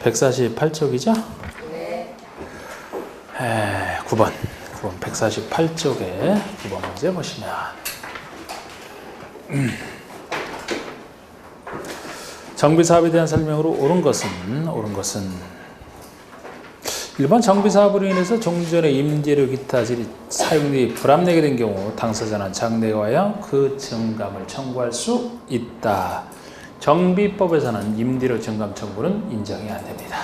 148쪽이죠? 네. 9번 148쪽에 9번 문제 보시면 정비사업에 대한 설명으로 옳은 것은 일반 정비사업으로 인해서 종전의 임대료 기타 질이 사용료이 불합리하게 된 경우 당사자는 장래에 하여 그 증감을 청구할 수 있다. 정비법에서는 임대료 증감 청구는 인정이 안 됩니다.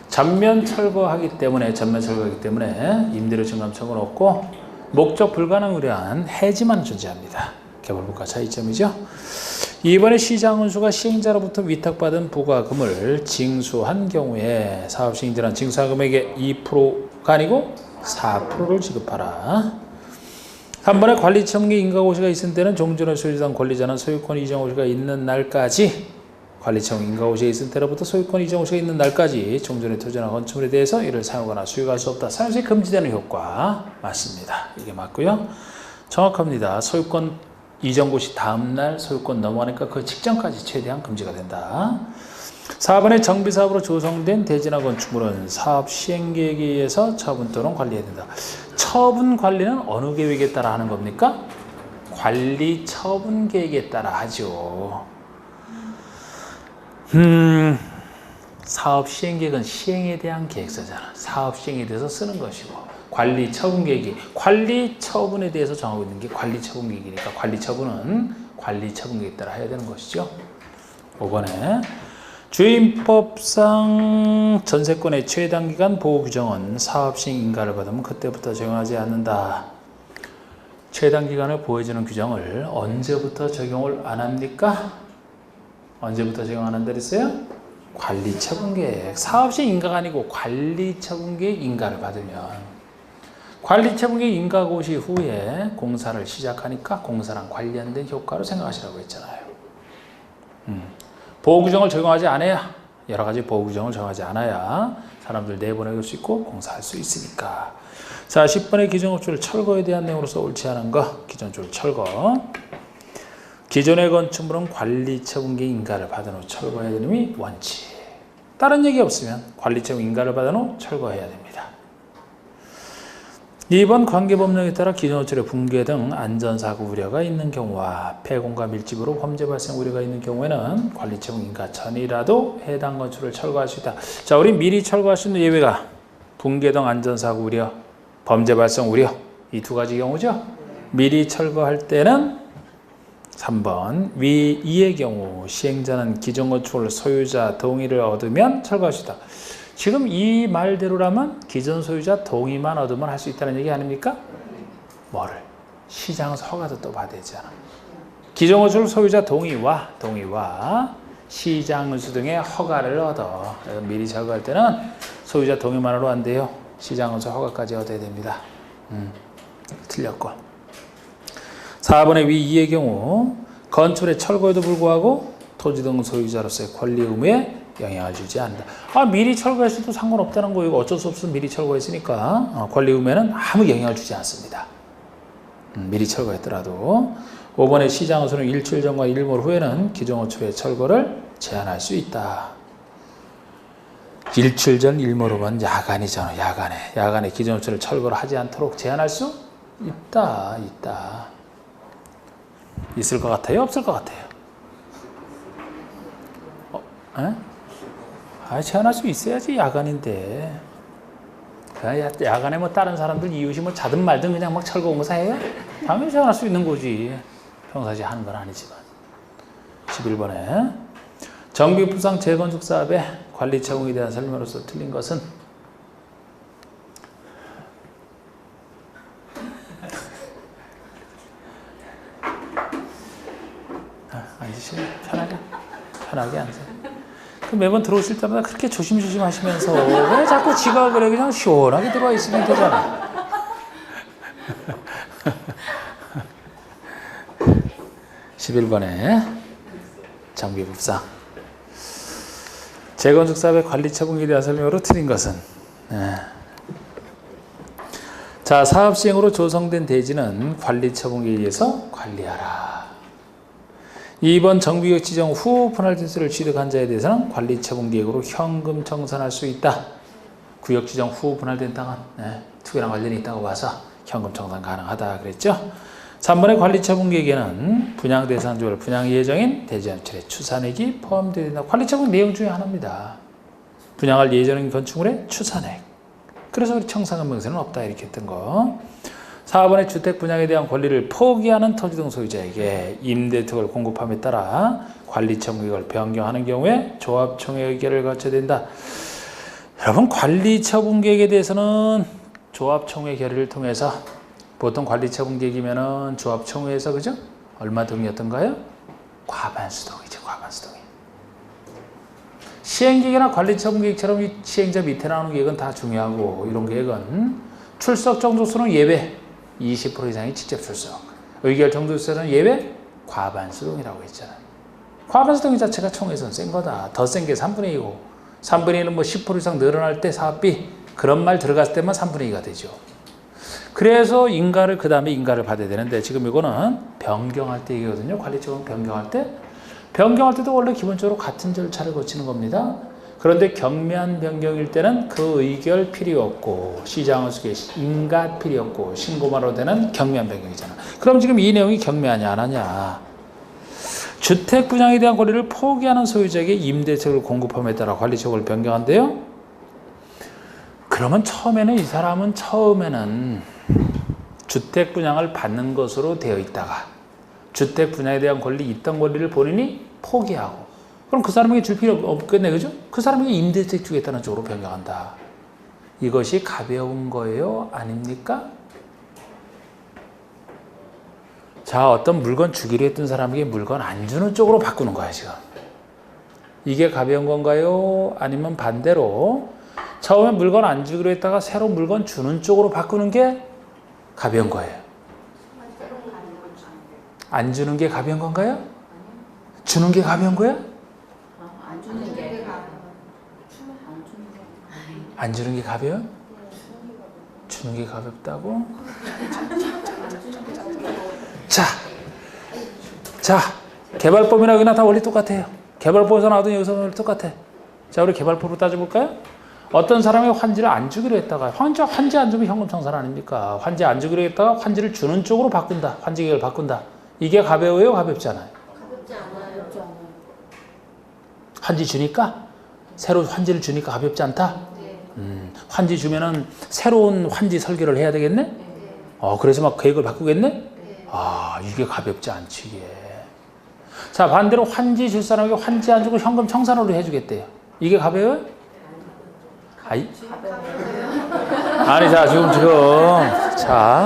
전면 철거하기 때문에 임대료 증감 청구는 없고 목적 불가능 의뢰한 해지만 존재합니다. 개발법과 차이점이죠. 이번에 시장운수가 시행자로부터 위탁받은 부과금을 징수한 경우에 사업시행자는 징수한 금액의 2%가 아니고 4%를 지급하라. 한 번에 관리청계 인가고시가 있을 때는 종전의 소유자는 권리자는 소유권 이전고시가 있는 날까지 관리청 인가고시가 있을 때로부터 소유권 이전고시가 있는 날까지 종전의 토지나 건축물에 대해서 이를 사용하거나 수익할 수 없다. 사용시 금지되는 효과 맞습니다. 이게 맞고요. 정확합니다. 소유권 이전고시 다음날 소유권 넘어가니까 그 직전까지 최대한 금지가 된다. 4번의 정비사업으로 조성된 대지나 건축물은 사업 시행계획에 의해서 처분 또는 관리해야 된다. 처분 관리는 어느 계획에 따라 하는 겁니까? 관리 처분 계획에 따라 하죠. 사업 시행계획은 시행에 대한 계획서잖아. 사업 시행에 대해서 쓰는 것이고 관리 처분 계획이 관리 처분에 대해서 정하고 있는 게 관리 처분 계획이니까 관리 처분은 관리 처분 계획에 따라 해야 되는 것이죠. 5번에 주임법상 전세권의 최단기간 보호 규정은 사업 시행 인가를 받으면 그때부터 적용하지 않는다. 최단기간을 보호해주는 규정을 언제부터 적용을 안 합니까? 언제부터 적용 안 한다 그랬어요? 관리 처분 계획. 사업 시행 인가가 아니고 관리 처분 계획 인가를 받으면 관리처분계획 인가고시 후에 공사를 시작하니까 공사랑 관련된 효과로 생각하시라고 했잖아요. 보호규정을 적용하지 않아야 여러 가지 보호규정을 정하지 않아야 사람들 내보낼 수 있고 공사할 수 있으니까. 자, 10번의 기존업체를 철거에 대한 내용으로서 옳지 않은 거 기존주를 철거. 기존의 건축물은 관리처분계획 인가를 받은 후 철거해야 되는 게 원칙. 다른 얘기 없으면 관리처분 인가를 받은 후 철거해야 됩니다. 2번 관계법령에 따라 기존 호텔의 붕괴 등 안전사고 우려가 있는 경우와 폐공과 밀집으로 범죄 발생 우려가 있는 경우에는 관리처분 인가 전이라도 해당 건축을 철거할 수 있다. 자, 우리 미리 철거할 수 있는 예외가 붕괴 등 안전사고 우려, 범죄 발생 우려 이 두 가지 경우죠. 미리 철거할 때는 3번 위 2의 경우 시행자는 기존 건축물 소유자 동의를 얻으면 철거할 수 있다. 지금 이 말대로라면 기존 소유자 동의만 얻으면 할 수 있다는 얘기 아닙니까? 뭐를? 시장에서 허가도 또 받아야 되잖아. 기존 건축물 소유자 동의와 시장운수 등의 허가를 얻어. 미리 철거할 때는 소유자 동의만으로 안 돼요. 시장운수 허가까지 얻어야 됩니다. 틀렸고. 4번의 위 2의 경우 건축의 철거에도 불구하고 토지 등 소유자로서의 권리 의무에 영향을 주지 않는다. 미리 철거했어도 상관없다는 거예요. 어쩔 수 없어 미리 철거했으니까 권리 의무에는 아무 영향을 주지 않습니다. 미리 철거했더라도. 5번의 시장에서는 일주일 전과 일몰 후에는 기존 호출의 철거를 제한할 수 있다. 일주일 전 일몰 후면 야간이잖아. 야간에 기존 호출을 철거를 하지 않도록 제한할 수 있다. 있을 것 같아요? 없을 것 같아요? 제한할 수 있어야지. 야간인데. 야간에 뭐 다른 사람들 이웃이 뭐 자든 말든 그냥 막 철거 공사해요? 당연히 제한할 수 있는 거지. 평상시에 하는 건 아니지만. 11번에 정비부상 재건축 사업의 관리 처분에 대한 설명으로서 틀린 것은 앉으시면 편하게 앉으세요. 매번 들어오실 때마다 그렇게 조심조심 하시면서 왜 자꾸 지가 그래 그냥 시원하게 들어와 있으면 되잖아. 11번에 정비법상 재건축 사업의 관리 처분에 대한 설명으로 틀린 것은 자, 사업 시행으로 조성된 대지는 관리 처분에 의해서 관리하라. 2번 정비계획 지정 후 분할 진수를 취득한 자에 대해서는 관리처분계획으로 현금 청산할 수 있다. 구역 지정 후 분할된 땅은 투기랑 관련이 있다고 봐서 현금 청산 가능하다 그랬죠. 3번의 관리처분계획에는 분양 대상주별 분양 예정인 대지연철의 추산액이 포함되어 있다. 관리처분 내용 중에 하나입니다. 분양할 예정인 건축물의 추산액. 그래서 우리 청산금 명세는 없다 이렇게 했던 거. 4번의 주택 분양에 대한 권리를 포기하는 토지 등 소유자에게 임대택을 공급함에 따라 관리처분계획을 변경하는 경우에 조합총회 의결을 거쳐야 된다. 여러분 관리처분계획에 대해서는 조합총회 결의를 통해서 보통 관리처분계획이면은 조합총회에서 그죠? 얼마 동의였던가요? 과반수 동의죠. 과반수 동의. 시행계획이나 관리처분계획처럼 이 시행자 밑에 나오는 계획은 다 중요하고 이런 계획은 출석 정도수는 예외 20% 이상이 직접 출석. 의결 정도수는 예외 과반수 동의라고 했잖아요. 과반수 동의 자체가 총회에서는 센 거다. 더 센 게 3분의 2고 3분의 2는 뭐 10% 이상 늘어날 때 사업비 그런 말 들어갔을 때만 3분의 2가 되죠. 그래서 인가를 그 다음에 인가를 받아야 되는데 지금 이거는 변경할 때 얘기거든요. 관리처분 변경할 때. 변경할 때도 원래 기본적으로 같은 절차를 거치는 겁니다. 그런데 경미한 변경일 때는 그 의결 필요 없고 시장을 속에 인가 필요 없고 신고만으로 되는 경미한 변경이잖아. 그럼 지금 이 내용이 경미하냐 안 하냐. 주택 분양에 대한 권리를 포기하는 소유자에게 임대택을 공급함에 따라 관리처분을 변경한대요. 그러면 처음에는 이 사람은 처음에는 주택 분양을 받는 것으로 되어 있다가 주택 분양에 대한 권리 있던 권리를 본인이 포기하고 그럼 그 사람에게 줄 필요 없겠네 그죠? 그 사람에게 임대택 주겠다는 쪽으로 변경한다. 이것이 가벼운 거예요? 아닙니까? 자 어떤 물건 주기로 했던 사람에게 물건 안 주는 쪽으로 바꾸는 거야 지금. 이게 가벼운 건가요? 아니면 반대로 처음에 물건 안 주기로 했다가 새로 물건 주는 쪽으로 바꾸는 게 가벼운 거예요. 안 주는 게 가벼운 건가요? 주는 게 가벼운 거야? 안 주는 게 안 주는 게 가벼워? 주는 게 가볍다고? 자, 개발법이나 여기나 다 원리 똑같아요. 개발법에서 나오든 여기서 원리 똑같아. 자, 우리 개발법으로 따져볼까요? 어떤 사람이 환지를 안 주기로 했다가 환지 안 주면 현금 청산 아닙니까? 환지 안 주기로 했다가 환지를 주는 쪽으로 바꾼다. 환지 계획을 바꾼다. 이게 가벼워요? 가볍지 않아요? 가볍지 않아요. 환지 주니까? 새로 환지를 주니까 가볍지 않다? 네. 환지 주면은 새로운 환지 설계를 해야 되겠네? 네. 그래서 막 계획을 바꾸겠네? 네. 이게 가볍지 않지, 이게. 자, 반대로 환지 줄 사람에게 환지 안 주고 현금 청산으로 해주겠대요. 이게 가벼워요? 아니,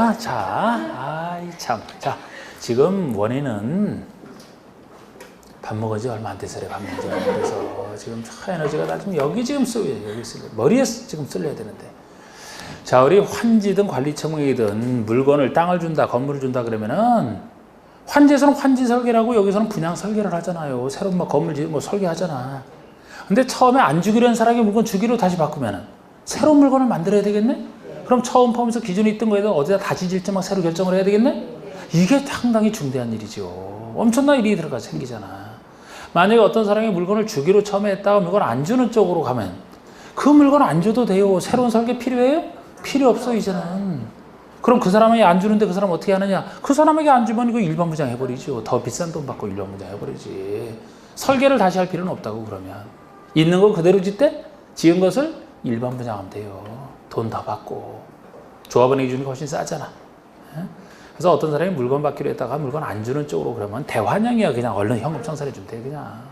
자, 지금 원인은 밥 먹은 지 얼마 안 돼서래, 밥 먹은 지 얼마 안 돼서. 지금 에너지가 다 지금 여기 지금 쓰여요, 여기 쓰여요. 머리에 지금 쓸려야 되는데. 자, 우리 환지든 관리처분이든 물건을 땅을 준다, 건물을 준다 그러면은 환지에서는 환지 설계라고 여기서는 분양 설계를 하잖아요. 새로운 막 건물 뭐 설계하잖아. 근데 처음에 안 주기로 한 사람에게 물건 주기로 다시 바꾸면은 새로운 물건을 만들어야 되겠네? 그럼 처음 펌에서 기존에 있던 거에도 어디다 다시 질지 막 새로 결정을 해야 되겠네? 이게 상당히 중대한 일이죠. 엄청난 일이 생기잖아. 만약에 어떤 사람이 물건을 주기로 처음에 했다가 물건 안 주는 쪽으로 가면 그 물건 안 줘도 돼요. 새로운 설계 필요해요? 필요 없어 이제는. 그럼 그 사람이 안 주는데 그 사람 어떻게 하느냐? 그 사람에게 안 주면 이거 일반 부장 해버리죠. 더 비싼 돈 받고 일반 부장 해버리지. 설계를 다시 할 필요는 없다고 그러면. 있는 거 그대로 짓대? 지은 것을 일반 분양하면 돼요. 돈 더 받고. 조합원에게 주는 게 훨씬 싸잖아. 그래서 어떤 사람이 물건 받기로 했다가 물건 안 주는 쪽으로 그러면 대환영이야. 그냥 얼른 현금 청산해 주면 돼 그냥.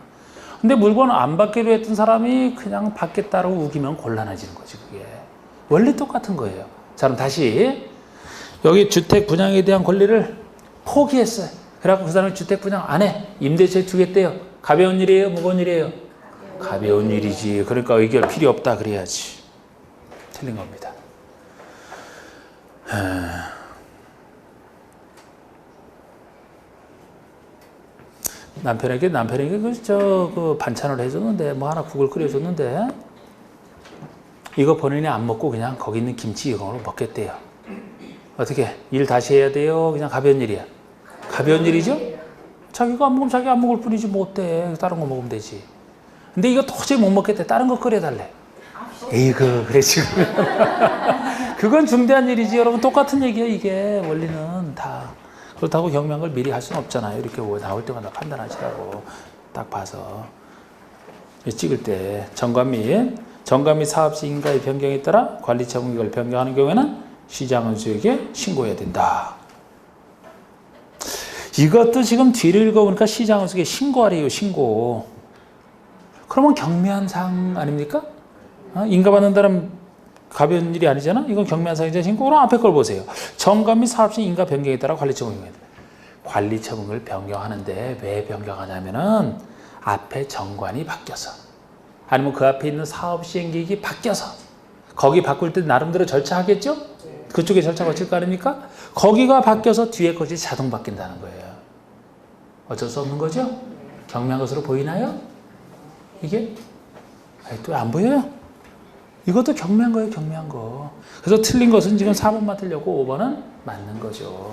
근데 물건 안 받기로 했던 사람이 그냥 받겠다고 우기면 곤란해지는 거지 그게. 원리 똑같은 거예요. 자 그럼 다시 여기 주택 분양에 대한 권리를 포기했어요. 그래갖고 그 사람이 주택 분양 안 해. 임대차 주겠대요. 가벼운 일이에요? 무거운 일이에요? 가벼운 일이지. 그러니까 의결 필요 없다 그래야지. 틀린 겁니다. 남편에게 그 반찬을 해줬는데 뭐 하나 국을 끓여줬는데 이거 본인이 안 먹고 그냥 거기 있는 김치 이거로 먹겠대요. 어떻게? 일 다시 해야 돼요? 그냥 가벼운 일이야? 가벼운 일이죠? 자기가 안 먹으면 자기 안 먹을 뿐이지 뭐 어때. 다른 거 먹으면 되지. 근데 이거 도저히 못 먹겠대. 다른 거 끓여달래. 에이그 그래 지금. 그건 중대한 일이지 여러분. 똑같은 얘기야 이게. 원리는 다. 그렇다고 경미한 걸 미리 할 수는 없잖아요. 이렇게 나올 때마다 판단하시라고 딱 봐서 찍을 때 정관 및 사업시 인가의 변경에 따라 관리처분 이걸 변경하는 경우에는 시장은수에게 신고해야 된다. 이것도 지금 뒤를 읽어보니까 시장은수에게 신고하래요. 신고. 그러면 경미한 사항 아닙니까? 인가받는 사람 가벼운 일이 아니잖아. 이건 경미한 사항이잖아. 신고. 그럼 앞에 걸 보세요. 정관 및 사업시 인가 변경에 따라 관리처분을 관리처분을 변경하는데 왜 변경하냐면은 앞에 정관이 바뀌어서 아니면 그 앞에 있는 사업시행계획이 바뀌어서 거기 바꿀 때 나름대로 절차하겠죠? 그쪽에 절차 거칠 거 아닙니까? 거기가 바뀌어서 뒤에 것이 자동 바뀐다는 거예요. 어쩔 수 없는 거죠? 경미한 것으로 보이나요? 이게? 또 안 보여요? 이것도 경미한 거예요, 경미한 거. 그래서 틀린 것은 지금 4번 맡으려고 5번은 맞는 거죠.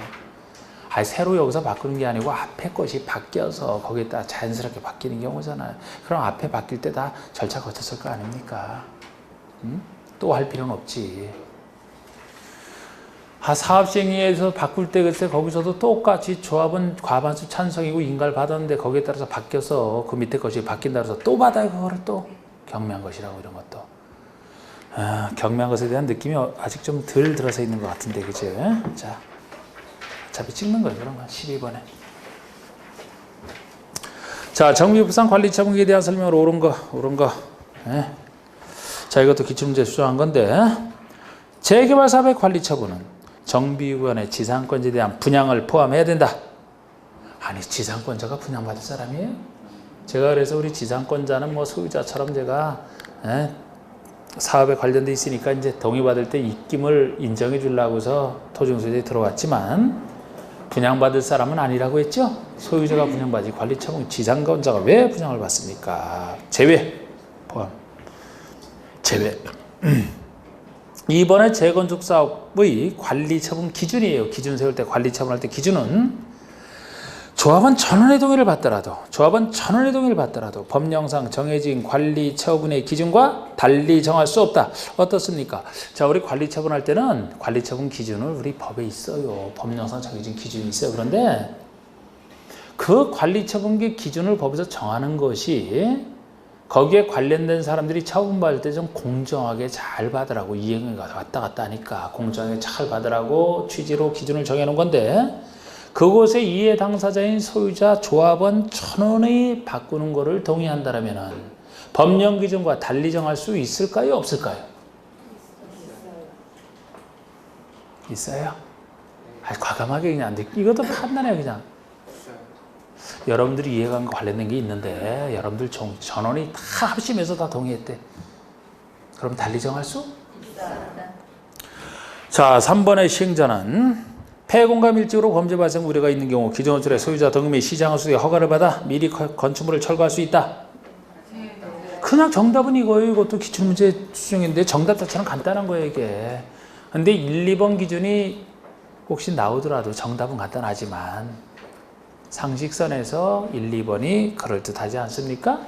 새로 여기서 바꾸는 게 아니고 앞에 것이 바뀌어서 거기에다 자연스럽게 바뀌는 경우잖아요. 그럼 앞에 바뀔 때 다 절차 거쳤을 거 아닙니까? 또 할 필요는 없지. 사업시행위에서 바꿀 때 그때 거기서도 똑같이 조합은 과반수 찬성이고 인가를 받았는데 거기에 따라서 바뀌어서 그 밑에 것이 바뀐다 그래서 또 받아요. 그거를 또 경미한 것이라고 이런 것도. 경미한 것에 대한 느낌이 아직 좀 덜 들어서 있는 것 같은데 그죠? 자, 어차피 찍는 거예요. 그런 거 12번에. 자, 정비부상 관리처분에 대한 설명으로 옳은 거. 자, 이것도 기출문제 수정한 건데 재개발 사업의 관리처분은 정비위원회 지상권자에 대한 분양을 포함해야 된다. 아니, 지상권자가 분양받을 사람이에요? 제가 그래서 우리 지상권자는 뭐 소유자처럼 제가 사업에 관련돼 있으니까 이제 동의받을 때 입김을 인정해 주려고서 토지공사에 들어왔지만 분양받을 사람은 아니라고 했죠? 소유자가 분양받지 관리처분 지상권자가 왜 분양을 받습니까? 제외 포함 제외. 이번에 재건축 사업의 관리처분 기준이에요. 기준 세울 때 관리처분할 때 기준은 조합원 전원의 동의를 받더라도 법령상 정해진 관리처분의 기준과 달리 정할 수 없다. 어떻습니까? 자, 우리 관리처분할 때는 관리처분 기준을 우리 법에 있어요. 법령상 정해진 기준이 있어요. 그런데 그 관리처분의 기준을 법에서 정하는 것이 거기에 관련된 사람들이 처분받을 때 좀 공정하게 잘 받으라고 이행을 왔다 갔다 하니까 공정하게 잘 받으라고 취지로 기준을 정해놓은 건데 그곳에 이해 당사자인 소유자 조합원 전원이 바꾸는 것을 동의한다면 법령 기준과 달리 정할 수 있을까요? 없을까요? 있어요? 과감하게 그냥 이것도 판단해요. 그냥 여러분들이 이해관 관련된 게 있는데 여러분들 전원이 다 합심해서 다 동의했대. 그럼 달리 정할 수? 자, 3번의 시행자는 폐공감 일찍으로 범죄 발생 우려가 있는 경우 기존 호출의 소유자 등기 및 시장수의 허가를 받아 미리 건축물을 철거할 수 있다. 그냥 정답은 이거예요. 이것도 기출문제 수정인데 정답 자체는 간단한 거예요 이게. 근데 1, 2번 기준이 혹시 나오더라도 정답은 간단하지만 상식선에서 1, 2번이 그럴듯하지 않습니까?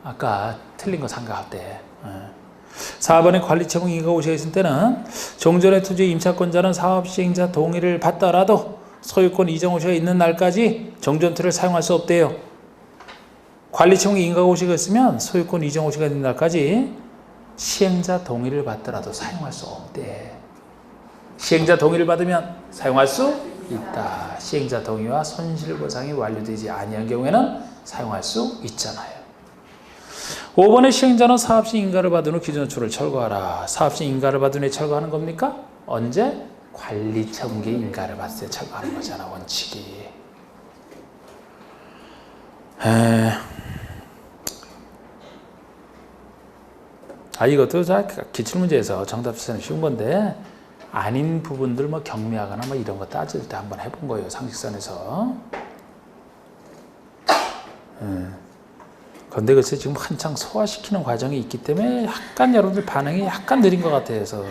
아까 틀린 거 생각할 때. 4번의 관리처분 인가 오시가 있을 때는 종전의 토지의 임차권자는 사업시행자 동의를 받더라도 소유권 이전 오시가 있는 날까지 종전토를 사용할 수 없대요. 관리처분 인가 오시가 있으면 소유권 이전 오시가 있는 날까지 시행자 동의를 받더라도 사용할 수 없대. 시행자 동의를 받으면 사용할 수 있다. 시행자 동의와 손실보상이 완료되지 아니한 경우에는 사용할 수 있잖아요. 5번의 시행자는 사업시 인가를 받은 후 기존 호출을 철거하라. 사업시 인가를 받은 후에 철거하는 겁니까? 언제? 관리처분기 인가를 받을 때 철거하는 거잖아, 원칙이. 이것도 기출문제에서 정답 수사는 쉬운 건데 아닌 부분들 뭐 경미하거나 뭐 이런 거 따질 때 한번 해본 거예요, 상식선에서. 근데 글쎄 지금 한창 소화시키는 과정이 있기 때문에 약간 여러분들 반응이 약간 느린 것 같아서.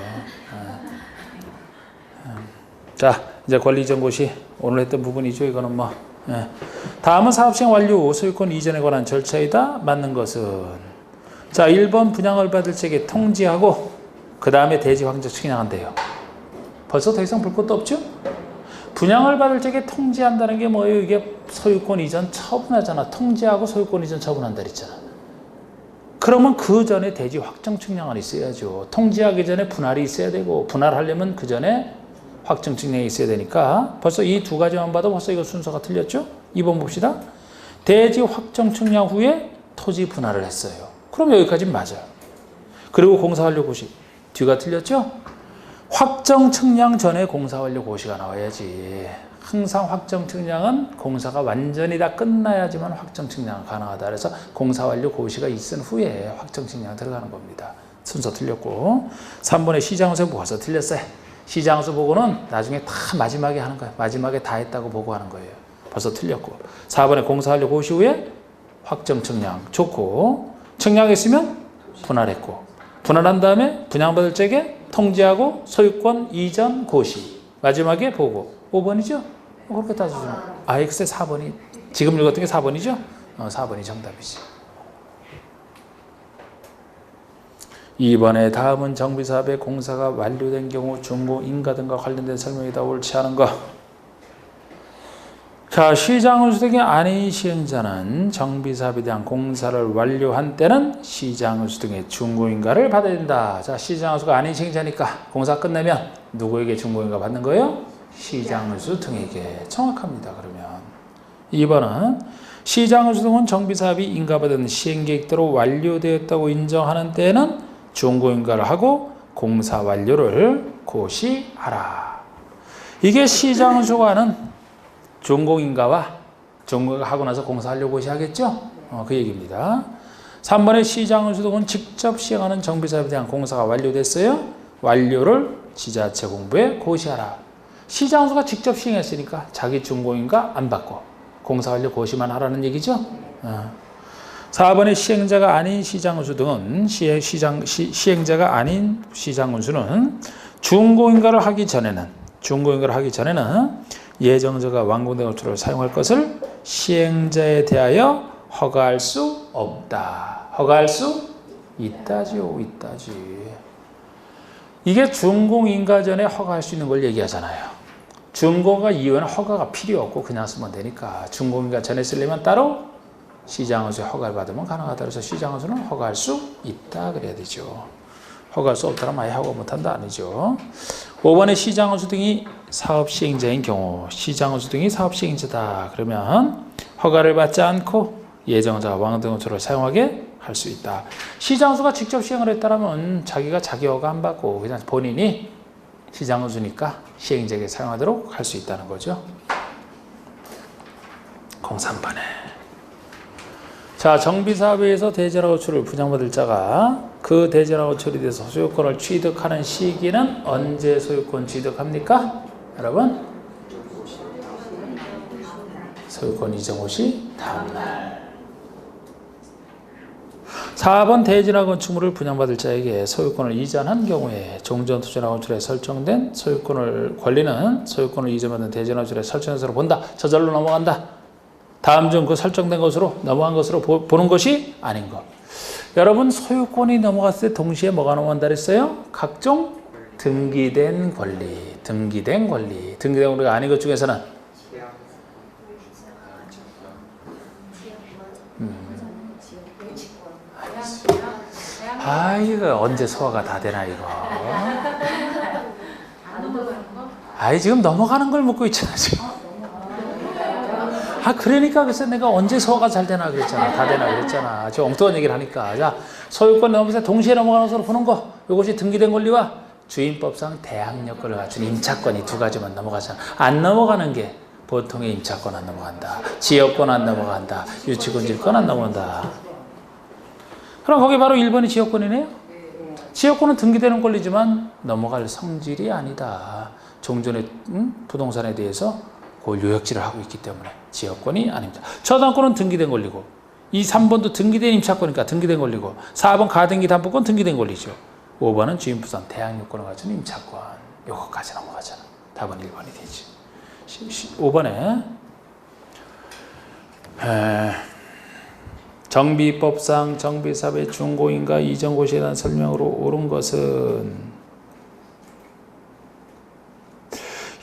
자, 이제 관리정고시 오늘 했던 부분이죠. 이거는 뭐 다음은 사업시행 완료 후 소유권 이전에 관한 절차이다. 맞는 것은 자 1번 분양을 받을 적에 통지하고 그 다음에 대지 확정 측량한대요. 벌써 더 이상 볼 것도 없죠? 분양을 받을 적에 통지한다는 게 뭐예요? 이게 소유권 이전 처분하잖아. 통지하고 소유권 이전 처분한다 그랬잖아. 그러면 그 전에 대지 확정 측량은 있어야죠. 통지하기 전에 분할이 있어야 되고 분할하려면 그 전에 확정 측량이 있어야 되니까 벌써 이 두 가지만 봐도 벌써 이거 순서가 틀렸죠? 2번 봅시다. 대지 확정 측량 후에 토지 분할을 했어요. 그럼 여기까지는 맞아요. 그리고 공사완료 고시 뒤가 틀렸죠? 확정 측량 전에 공사완료 고시가 나와야지. 항상 확정 측량은 공사가 완전히 다 끝나야지만 확정 측량은 가능하다. 그래서 공사완료 고시가 있은 후에 확정 측량 들어가는 겁니다. 순서 틀렸고 3번에 시장수 벌써 틀렸어요. 시장수 보고는 나중에 다 마지막에 하는 거예요. 마지막에 다 했다고 보고하는 거예요. 벌써 틀렸고 4번에 공사완료 고시 후에 확정 측량 좋고 측량했으면 분할했고 분할한 다음에 분양받을 적에 통지하고 소유권 이전 고시 마지막에 보고 5번이죠? 그렇게 따져주면 글쎄 4번이 지금 읽었던 게 4번이죠? 4번이 정답이지. 2번에 다음은 정비사업의 공사가 완료된 경우 중고 인가 등과 관련된 설명이다. 옳지 않은 거. 자, 시장운수 등이 아닌 시행자는 정비사업에 대한 공사를 완료한 때는 시장운수 등의 중고인가를 받아야 된다. 자, 시장운수가 아닌 시행자니까 공사 끝내면 누구에게 중고인가 받는 거예요? 시장운수 등에게. 정확합니다. 그러면 2번은 시장운수 등은 정비사업이 인가받은 시행계획대로 완료되었다고 인정하는 때에는 중고인가를 하고 공사 완료를 고시하라. 이게 시장운수가 하는 준공인가와 준공인가 하고 나서 공사하려고 고시하겠죠? 그 얘기입니다. 3번의 시장운수 등은 직접 시행하는 정비사업에 대한 공사가 완료됐어요. 완료를 지자체 공부에 고시하라. 시장운수가 직접 시행했으니까 자기 준공인가 안 받고 공사 완료 고시만 하라는 얘기죠. 4번의 시행자가 아닌 시장운수 등은 시행자가 아닌 시장운수는 준공인가를 하기 전에는 예정자가 완공된 호출을 사용할 것을 시행자에 대하여 허가할 수 없다. 허가할 수 있다지요. 있다지. 이게 준공인가 전에 허가할 수 있는 걸 얘기하잖아요. 준공인가 이후에는 허가가 필요 없고 그냥 쓰면 되니까 준공인가 전에 쓰려면 따로 시장운수에 허가를 받으면 가능하다. 그래서 시장운수는 허가할 수 있다 그래야 되죠. 허가할 수 없다면 아예 허가 못한다 아니죠. 5번에 시장운수 등이 사업시행자인 경우 시장운수 등이 사업시행자다. 그러면 허가를 받지 않고 예정자가 완공호출을 사용하게 할 수 있다. 시장운수가 직접 시행을 했다면 자기가 자기 허가 안 받고 그냥 본인이 시장운수니까 시행자에게 사용하도록 할 수 있다는 거죠. 03번에 자, 정비사업에 의해서 대지나 호출을 분양받을 자가 그 대지나 호출에 대해서 소유권을 취득하는 시기는 언제 소유권 취득합니까? 여러분? 소유권 이전 호시 다음날. 4번 대지나 건축물을 분양받을 자에게 소유권을 이전한 경우에 종전투자나 건축에 설정된 소유권을 권리는 소유권을 이전받은 대지나 건축에 설정한 것으로 본다. 저절로 넘어간다. 다음 중 그 설정된 것으로 넘어간 것으로 보는 것이 아닌 것. 여러분 소유권이 넘어갔을 때 동시에 뭐가 넘어간다 그랬어요? 각종 등기된 권리. 등기된 권리가 아닌 것 중에서는 이거 언제 소화가 다 되나 이거. 지금 넘어가는 걸 묻고 있잖아 지금. 그러니까 글쎄 내가 언제 소화가 잘 되나 그랬잖아. 다 되나 그랬잖아. 저 엉뚱한 얘기를 하니까. 자, 소유권 넘어서 동시에 넘어가는 것으로 보는 거. 이것이 등기된 권리와 주인법상 대항력권을 갖춘 임차권이 두 가지만 넘어가잖아. 안 넘어가는 게 보통의 임차권 안 넘어간다. 지역권 안 넘어간다. 유치권질권 안 넘어간다. 그럼 거기 바로 1번이 지역권이네요. 지역권은 등기되는 권리지만 넘어갈 성질이 아니다. 종전의 부동산에 대해서 그 요역질을 하고 있기 때문에 지역권이 아닙니다. 저당권은 등기된 권리고 이 3번도 등기된 임차권이니까 등기된 권리고 4번 가등기 담보권 등기된 권리죠. 5번은 주인부상 대항력권을 갖춘 임차권. 요거까지 넘어가잖아. 답은 1번이 되지. 5번에 정비법상 정비사업의 준공인가 이전고시에 대한 설명으로 옳은 것은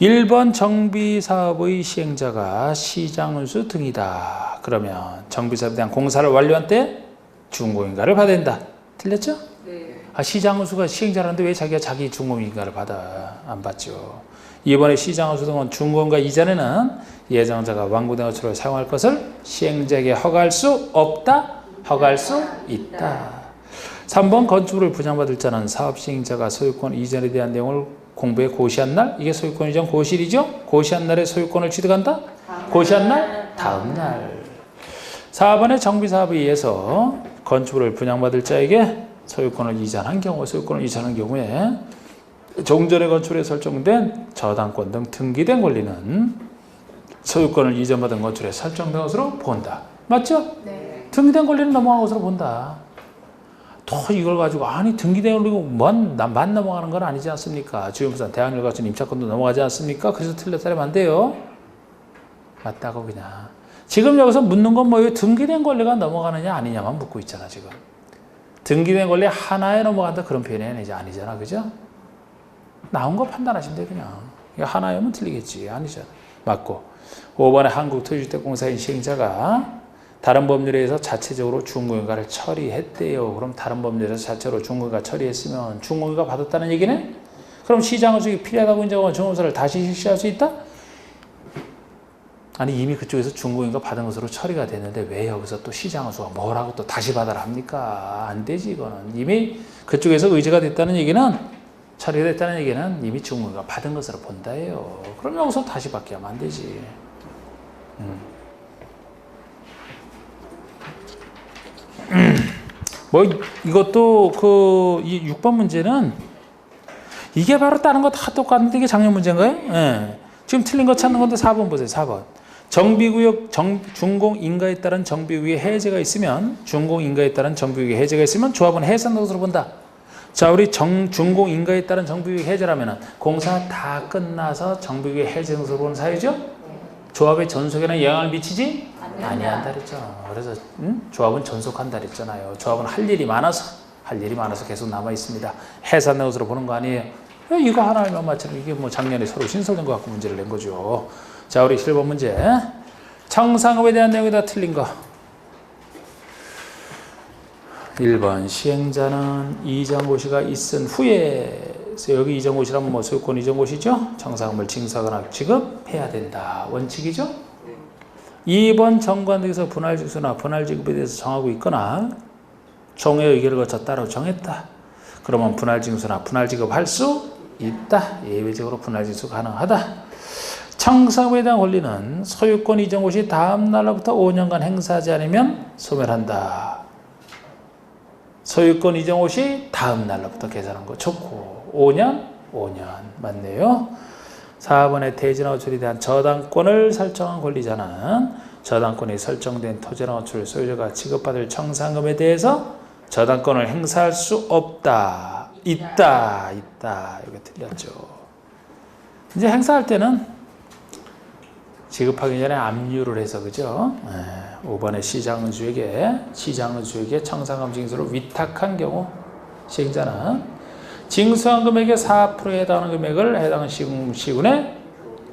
1번 정비사업의 시행자가 시장운수 등이다. 그러면 정비사업에 대한 공사를 완료한 때 준공인가를 받아야 된다. 틀렸죠? 네. 시장운수가 시행자라는데 왜 자기가 자기 준공인가를 받아? 안 받죠. 이번에 시장운수 등은 준공인가 이전에는 예정자가 완공된 것으로 사용할 것을 시행자에게 허가할 수 없다. 허가할 수 있다. 3번 건축물을 분양받을 자는 사업 시행자가 소유권 이전에 대한 내용을 공부에 고시한 날, 이게 소유권 이전 고시일이죠? 고시한 날에 소유권을 취득한다? 고시한 날? 다음 날. 4번의 정비사업에 의해서 건축물을 분양받을 자에게 소유권을 이전한 경우, 소유권을 이전한 경우에 종전의 건축물에 설정된 저당권 등 등기된 권리는 소유권을 이전받은 건축물에 설정된 것으로 본다. 맞죠? 네. 등기된 권리는 넘어간 것으로 본다. 또 이걸 가지고 아니 등기된 권리고 만 넘어가는 건 아니지 않습니까? 주임부산 대학열 같은 임차권도 넘어가지 않습니까? 그래서 틀렸다면 안 돼요. 맞다고 그냥. 지금 여기서 묻는 건 뭐예요? 등기된 권리가 넘어가느냐 아니냐만 묻고 있잖아 지금. 등기된 권리 하나에 넘어간다 그런 표현이 아니잖아, 그죠? 나온 거 판단하시면 돼 그냥. 이거 하나여면 틀리겠지, 아니잖아. 맞고. 5번에 한국토지주택공사인 시행자가 다른 법률에 의해서 자체적으로 준공인가를 처리했대요. 그럼 다른 법률에서 자체로 준공인가 처리했으면 준공인가 받았다는 얘기네? 그럼 시장운수가 필요하다고 인정하면 준공사를 다시 실시할 수 있다? 아니 이미 그쪽에서 준공인가 받은 것으로 처리가 됐는데 왜 여기서 또 시장운수가 뭐라고 또 다시 받아라 합니까? 안 되지 이거는. 이미 그쪽에서 의제가 됐다는 얘기는 처리가 됐다는 얘기는 이미 준공인가 받은 것으로 본다예요. 그럼 여기서 다시 받게 하면 안 되지. 뭐 이것도 이 6번 문제는 이게 바로 다른 거 다 똑같은데 이게 작년 문제인가요? 예. 지금 틀린 거 찾는 건데 4번 보세요. 4번. 정비구역 준공인가에 따른 정비구역의 해제가 있으면 준공인가에 따른 정비구역의 해제가 있으면 조합은 해산한 것으로 본다. 자, 우리 준공인가에 따른 정비구역 해제라면은 공사 다 끝나서 정비구역 해제 것으로 보는 사유죠? 조합의 전속에는 영향을 미치지 아니한다 그랬죠. 그래서 조합은 전속한다 그랬잖아요. 조합은 할 일이 많아서 계속 남아 있습니다. 해산된 것으로 보는 거 아니에요. 이거 하나만 맞추는 이게 뭐 작년에 서로 신설된 것 같고 문제를 낸 거죠. 자, 우리 7번 문제. 청상업에 대한 내용이 다 틀린 거. 1번 시행자는 이전고시가 있은 후에 여기 이전고시라면 뭐 소유권 이전고시죠. 청상업을 징수하거나 지급해야 된다. 원칙이죠. 2번 정관등에서 분할징수나 분할지급에 대해서 정하고 있거나 총회 의결을 거쳐 따로 정했다. 그러면 분할징수나 분할지급할 수 있다. 예외적으로 분할징수 가능하다. 청상업에 대한 권리는 소유권 이전고시 다음 날로부터 5년간 행사하지 않으면 소멸한다. 소유권 이전고시 다음 날로부터 계산한 거 좋고 5년 맞네요. 4번의 대지나 호출에 대한 저당권을 설정한 권리자는 저당권이 설정된 토지나 호출 소유자가 지급받을 청산금에 대해서 저당권을 행사할 수 없다. 있다. 이거 틀렸죠. 이제 행사할 때는 지급하기 전에 압류를 해서 그죠? 5번의 시장은수에게 청산금 징수를 위탁한 경우 시행자는 징수한 금액의 4%에 해당하는 금액을 해당 시군에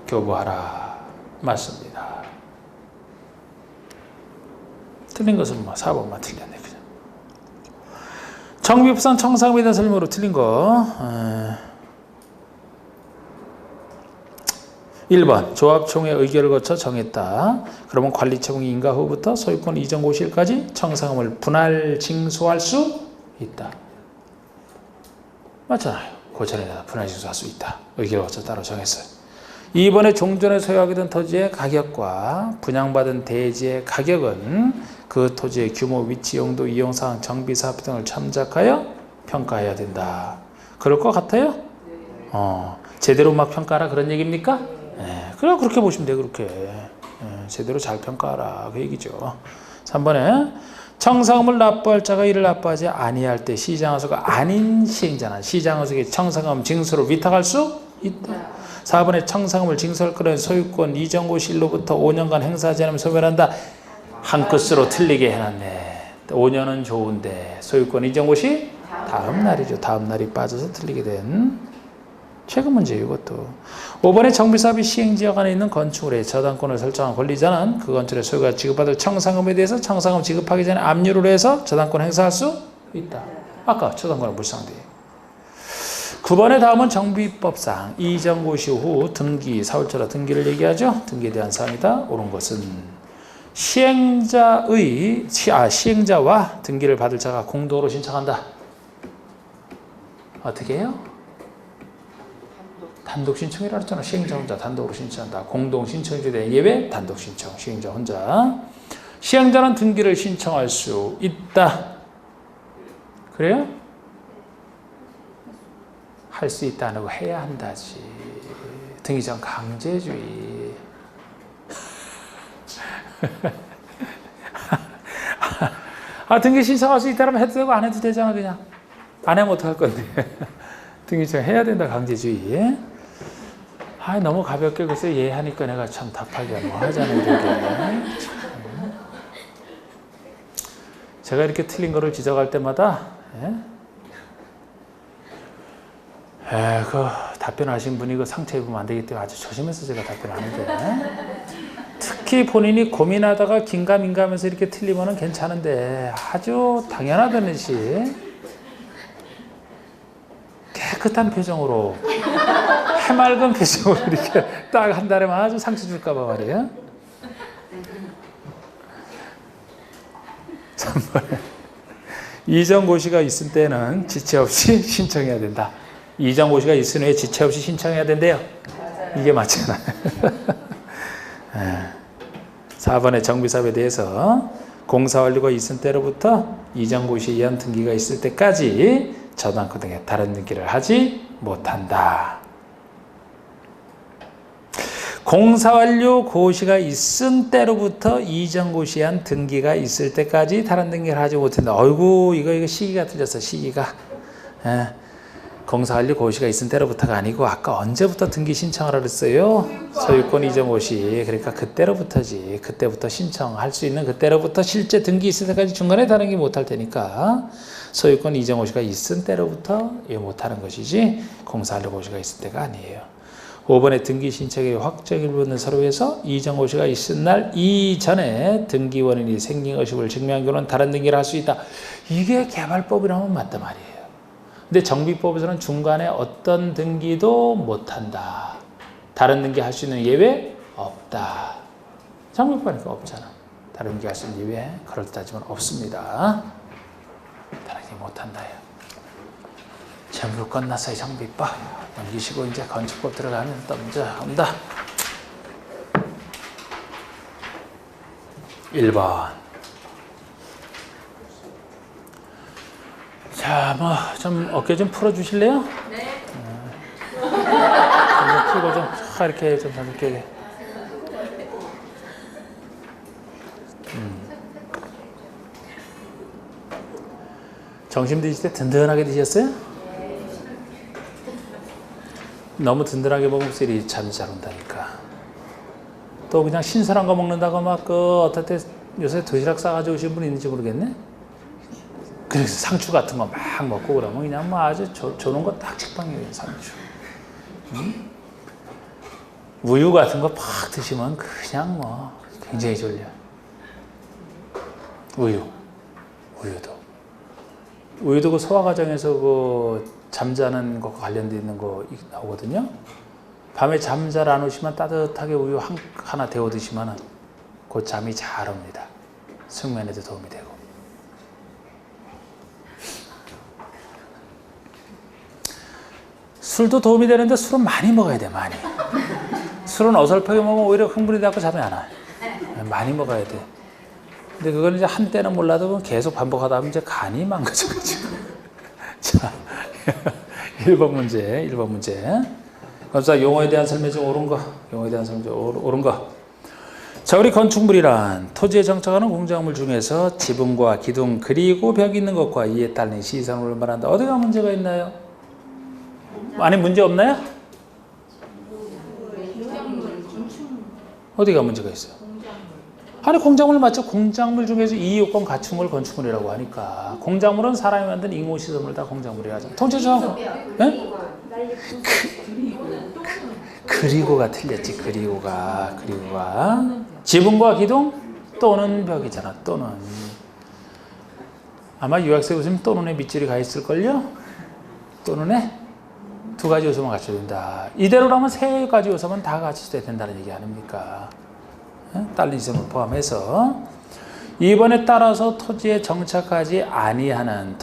교부하라. 맞습니다. 틀린 것은 뭐 4번만 틀렸네. 그냥. 정비법상 청산금에 대한 설명으로 틀린 거. 1번 조합총회 의결을 거쳐 정했다. 그러면 관리청이 인가 후부터 소유권 이전 고시일까지 청산금을 분할 징수할 수 있다. 맞잖아요. 고전에다 분할 징수할 수 있다. 의결을 거쳐 따로 정했어요. 2번에 종전에 소유하게 된 토지의 가격과 분양받은 대지의 가격은 그 토지의 규모, 위치, 용도, 이용사항, 정비사업 등을 참작하여 평가해야 된다. 그럴 것 같아요? 제대로 막 평가하라 그런 얘기입니까? 그래 그렇게 보시면 돼요. 그렇게 제대로 잘 평가하라 그 얘기죠. 3번에 청산금을 납부할 자가 이를 납부하지 아니할 때 시장허수가 아닌 시행자는 시장허수에게 청산금 징수를 위탁할 수 있다. 4번에 청산금을 징수할 거는 소유권 이전고시일로부터 5년간 행사하지 않으면 소멸한다. 한 끝으로 틀리게 해놨네. 5년은 좋은데 소유권 이전 곳이 다음 날이죠. 다음 날이 빠져서 틀리게 된 최근 문제예요. 이것도 5번에 정비사업이 시행지역 안에 있는 건축물에 저당권을 설정한 권리자는 그 건축의 소유가 지급받을 청산금에 대해서 청산금 지급하기 전에 압류를 해서 저당권 행사할 수 있다. 아까 저당권은 물상대. 9번의 다음은 정비법상 이전 고시 후 등기, 사월절하 등기를 얘기하죠. 등기에 대한 사항이다. 옳은 것은 시행자와 등기를 받을 자가 공동으로 신청한다. 어떻게 해요? 단독 신청이라 했잖아. 시행자 혼자 단독으로 신청한다. 공동 신청에 대한 예외 단독 신청. 시행자 혼자. 시행자는 등기를 신청할 수 있다. 그래요? 할 수 있다는 거 해야 한다지. 등기전 강제주의. 등기 신청할 수 있다면 해도 되고 안 해도 되잖아. 그냥 안 하면 어떡할 건데. 등기 신청 해야 된다. 강제주의. 너무 가볍게 글쎄 예하니까 내가 참 답하게 뭐 하잖아요. 이렇게. 제가 이렇게 틀린 거를 지적할 때마다 그 답변하신 분이 그 상처 입으면 안 되기 때문에 아주 조심해서 제가 답변하는데 특히 본인이 고민하다가 긴가민가하면서 이렇게 틀리면 괜찮은데 아주 당연하다듯이 깨끗한 표정으로 해맑은 표정으로 이렇게 딱 한 달에만 아주 상처 줄까 봐 말이에요. 3번에 이전 고시가 있을 때는 지체 없이 신청해야 된다. 이전 고시가 있은 후에 지체 없이 신청해야 된대요. 이게 맞잖아요. 4번의 정비사업에 대해서 공사 완료가 있은 때로부터 이전 고시에 의한 등기가 있을 때까지 저당권 등의 다른 등기를 하지 못한다. 공사 완료 고시가 있은 때로부터 이전 고시에 한 등기가 있을 때까지 다른 등기를 하지 못한다. 어이구 이거 시기가 틀렸어. 시기가. 공사 완료 고시가 있은 때로부터가 아니고 아까 언제부터 등기 신청하라 그랬어요? 소유권 이전 고시. 그러니까 그때로부터지. 그때부터 신청할 수 있는 그때로부터 실제 등기 있을 때까지 중간에 다른 게 못할 테니까 소유권 이전 고시가 있은 때로부터 못하는 것이지 공사 완료 고시가 있을 때가 아니에요. 5번의 등기 신청의 확정을 받는 서류에서 이전 고시가 있은 날 이전에 등기 원인이 생긴 것임을 증명한 경우는 다른 등기를 할 수 있다. 이게 개발법이라면 맞단 말이에요. 근데 정비법에서는 중간에 어떤 등기도 못한다. 다른 등기 할 수 있는 예외 없다. 정비법이니까 없잖아. 다른 등기 할 수 있는 예외 그럴 때 따지면 없습니다. 다른 등기 못한다요. 전부 끝났어요. 정비법 넘기시고 이제 건축법 들어가면 또 문제 온다. 1번. 자, 좀 어깨 좀 풀어 주실래요? 네. 풀고 좀 이렇게 좀 이렇게. 점심 드실 때 든든하게 드셨어요? 너무 든든하게 먹으면 확실히 잠이 잘 온다니까. 또 그냥 신선한 거 먹는다고 막 어떨 때 요새 도시락 싸가지고 오신 분 있는지 모르겠네. 그래서 상추 같은 거 막 먹고 그러면 그냥 아주 좋은 거 딱 식빵이에요. 상추. 우유 같은 거 팍 드시면 그냥 굉장히 졸려. 우유도 그 소화 과정에서 그 잠자는 거 관련돼 있는 거 나오거든요. 밤에 잠 잘 안 오시면 따뜻하게 우유 하나 데워 드시면 그 잠이 잘 옵니다. 숙면에도 도움이 되고. 술도 도움이 되는데 술은 많이 먹어야 돼. 많이. 술은 어설프게 먹으면 오히려 흥분이 돼서 잠이 안 와요. 많이 먹어야 돼. 근데 그건 이제 한때는 몰라도 계속 반복하다 보면 이제 간이 망가져가지고. 자, 1번 문제. 그래서 용어에 대한 설명 중 옳은 거. 자, 우리 건축물이란 토지에 정착하는 공작물 중에서 지붕과 기둥 그리고 벽이 있는 것과 이에 따른 시설물을 말한다. 어디가 문제가 있나요? 아니 문제 없나요? 어디가 문제가 있어요? 아니 공작물 맞죠? 공작물 중에서 이 요건 갖춘 걸 건축물이라고 하니까 공작물은 사람이 만든 인공시설물 다 공작물이라 하죠. 통째적으로 네? 그리고가 틀렸지. 그리고가 지붕과 기둥 또는 벽이잖아. 또는 아마 유학생 웃으면 또는에 밑줄이 가 있을걸요? 또는에 두 가지 요소만 갖춰야 된다. 이대로라면 세 가지 요소만 다 갖춰야 된다는 얘기 아닙니까? 딸린 지점을 포함해서 2번에 따라서 토지에 정착하지 아니하는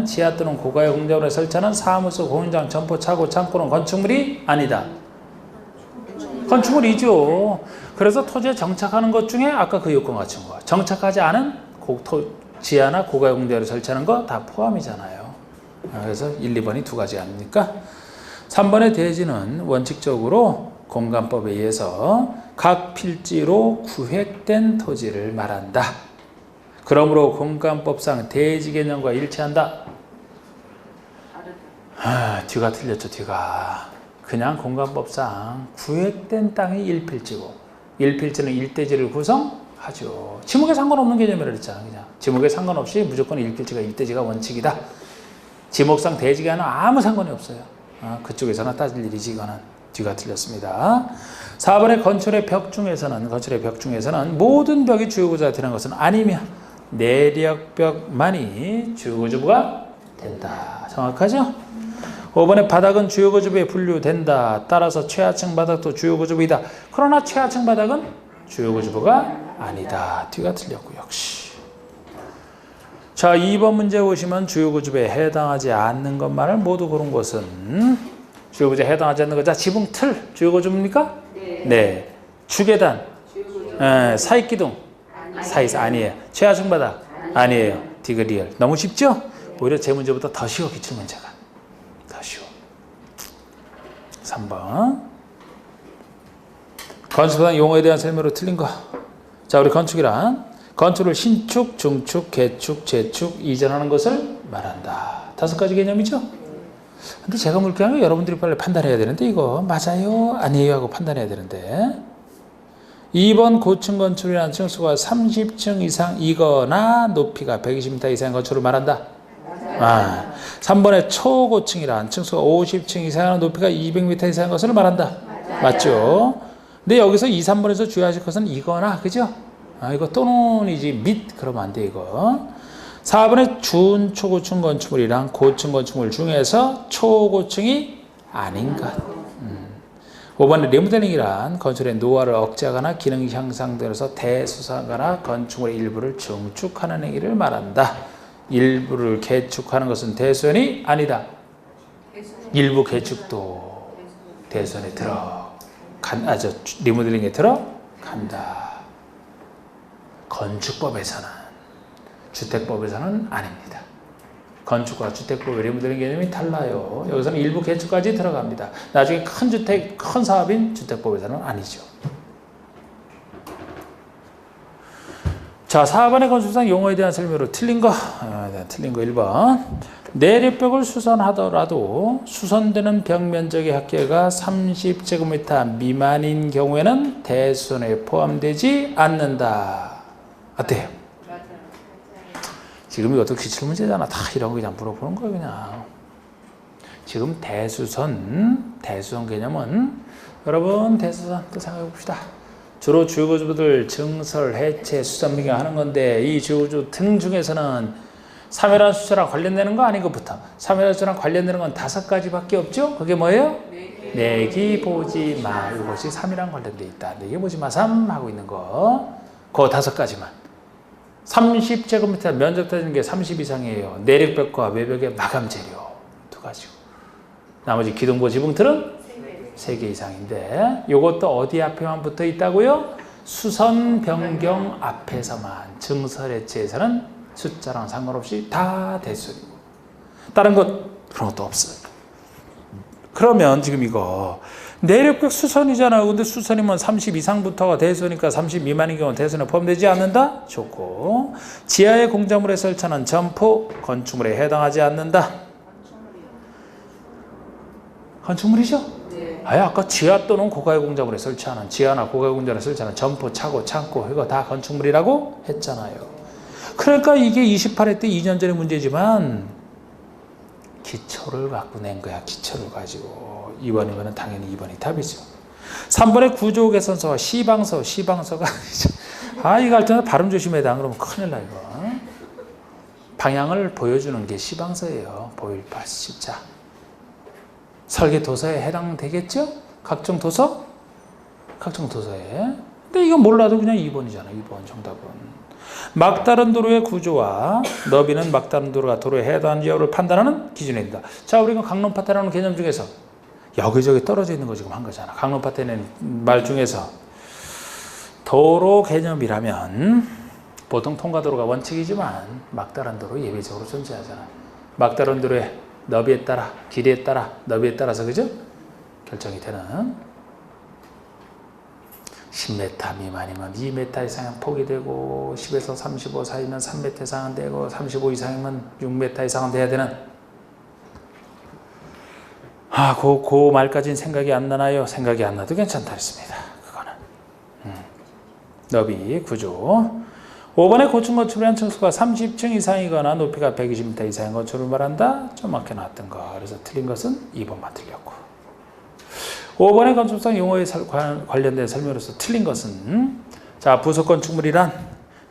지하 또는 고가의 공작물에 설치하는 사무소, 공연장, 점포, 차고, 창고는 건축물이 아니다. 건축물이죠. 그래서 토지에 정착하는 것 중에 아까 그 요건 갖춘 거 정착하지 않은 지하나 고가의 공작물에 설치하는 거 다 포함이잖아요. 그래서 1, 2번이 두 가지 아닙니까? 3번의 대지는 원칙적으로 공간법에 의해서 각 필지로 구획된 토지를 말한다. 그러므로 공간법상 대지 개념과 일치한다. 뒤가 틀렸죠. 뒤가. 그냥 공간법상 구획된 땅이 1필지고 1필지는 일대지를 구성하죠. 지목에 상관없는 개념이라 그랬잖아. 그냥 지목에 상관없이 무조건 1필지가 일대지가 원칙이다. 지목상 대지와는 아무 상관이 없어요. 그쪽에서나 따질 일이지. 이거는 뒤가 틀렸습니다. 4번의 건축의 벽 중에서는 모든 벽이 주요구조가 되는 것은 아니며 내력벽만이 주요구조가 된다. 정확하죠? 5번의 바닥은 주요구조부에 분류된다. 따라서 최하층 바닥도 주요구조부이다. 그러나 최하층 바닥은 주요구조부가 아니다. 뒤가 틀렸고 역시. 자, 2번 문제 보시면 주요구조부에 해당하지 않는 것만을 모두 고른 것은 주요구조에 해당하지 않는 거. 자, 지붕 틀 주요구조입니까? 네. 주계단, 사익기둥, 아니에요. 최하층 바닥, 아니에요. 디귿 리얼. 너무 쉽죠? 오히려 제 문제보다 더 쉬워. 기출문제가 더 쉬워. 3번 건축상 용어에 대한 설명으로 틀린 거. 자, 우리 건축이란 건축을 신축, 중축, 개축, 재축, 이전하는 것을 말한다. 5가지 개념이죠? 근데 제가 묻게 하면 여러분들이 빨리 판단해야 되는데 이거 맞아요? 아니에요? 하고 판단해야 되는데 2번 고층 건축이라는 층수가 30층 이상이거나 높이가 120m 이상의 건축을 말한다. 3번에 초고층이라는 층수가 50층 이상의 높이가 200m 이상의 것을 말한다. 맞죠? 근데 여기서 2, 3번에서 주의하실 것은 이거나, 그죠? 이거 또는이지 및 그러면 안 돼 이거. 4번에 준초고층 건축물이랑 고층 건축물 중에서 초고층이 아닌 것. 5번에 리모델링이란 건축의 노화를 억제하거나 기능 향상되어서 대수사하거나 건축물의 일부를 증축하는 행위를 말한다. 일부를 개축하는 것은 대수연이 아니다. 일부 개축도 대수연에 리모델링에 들어간다. 건축법에서는, 주택법에서는 아닙니다. 건축과 주택법의 리모델링 개념이 달라요. 여기서는 일부 개축까지 들어갑니다. 나중에 큰 주택, 큰 사업인 주택법에서는 아니죠. 자, 4번의 건축상 용어에 대한 설명으로 틀린 거 1번. 내력벽을 수선하더라도 수선되는 벽 면적의 합계가 30제곱미터 미만인 경우에는 대수선에 포함되지 않는다. 어때요? 지금 이것도 기출문제잖아. 다 이런 거 그냥 물어보는 거야 그냥. 지금 대수선 개념은 여러분 대수선 또 생각해 봅시다. 주로 주요구조들 증설, 해체, 수선 변경하는 건데 이 주요구조 등 중에서는 3이라는 숫자랑 관련되는 거 아닌 것부터 3이라는 숫자랑 관련되는 건 5가지밖에 없죠? 그게 뭐예요? 내기 보지 마. 이것이 3이랑 관련돼 있다. 내기 보지 마 3 하고 있는 거. 그거 5가지만. 30제곱미터 면적 따지는 게 30 이상이에요. 내력벽과 외벽의 마감 재료 2가지고. 나머지 기둥보 지붕틀은 3개 이상인데 이것도 어디 앞에만 붙어 있다고요? 수선 변경 앞에서만. 증설 해체에서는 숫자랑 상관없이 다 대수이고 다른 것 그런 것도 없어요. 그러면 지금 이거 내력벽 수선이잖아요. 근데 수선이면 30 이상부터가 대수니까 30 미만인 경우 대수에 포함되지 않는다? 좋고. 지하의 공작물에 설치하는 점포 건축물에 해당하지 않는다. 건축물이죠? 네. 아예 아까 지하 또는 고가의 공작물에 설치하는 지하나 고가의 공작물에 설치하는 점포, 차고, 창고 이거 다 건축물이라고 했잖아요. 그러니까 이게 28회 때 2년 전의 문제지만 기초를 갖고 낸 거야. 기초를 가지고 2번이면 당연히 2번이 답이죠. 3번의 구조 개선서와 시방서가 이거 할 때는 발음 조심해야 돼. 안 그러면 큰일 나 이거. 방향을 보여주는 게 시방서예요. 보일파 시자. 설계 도서에 해당되겠죠? 각종 도서? 각종 도서에. 근데 이거 몰라도 그냥 2번이잖아. 2번 정답은. 막다른 도로의 구조와 너비는 막다른 도로가 도로에 해당하는 여부를 판단하는 기준입니다. 자, 우리가 강론파태라는 개념 중에서 여기저기 떨어져 있는 거 지금 한 거잖아. 강론파태는 말 중에서 도로 개념이라면 보통 통과도로가 원칙이지만 막다른 도로 예외적으로 존재하잖아. 막다른 도로의 너비에 따라, 길이에 따라, 너비에 따라서 그죠? 결정이 되는 10m 미만이면 2m 이상은 포기되고 10에서 35 사이면 3m 이상은 되고 35 이상이면 6m 이상은 돼야 되는 그 말까지는 생각이 안 나나요? 생각이 안 나도 괜찮다 했습니다. 그거는 너비 구조 5번에 고층 건축물의 한 층수가 30층 이상이거나 높이가 120m 이상인 건축물을 말한다. 좀 아껴놨던 거. 그래서 틀린 것은 2번만 틀렸고 5번의 건축상 용어에 관련된 설명으로서 틀린 것은 자 부속 건축물이란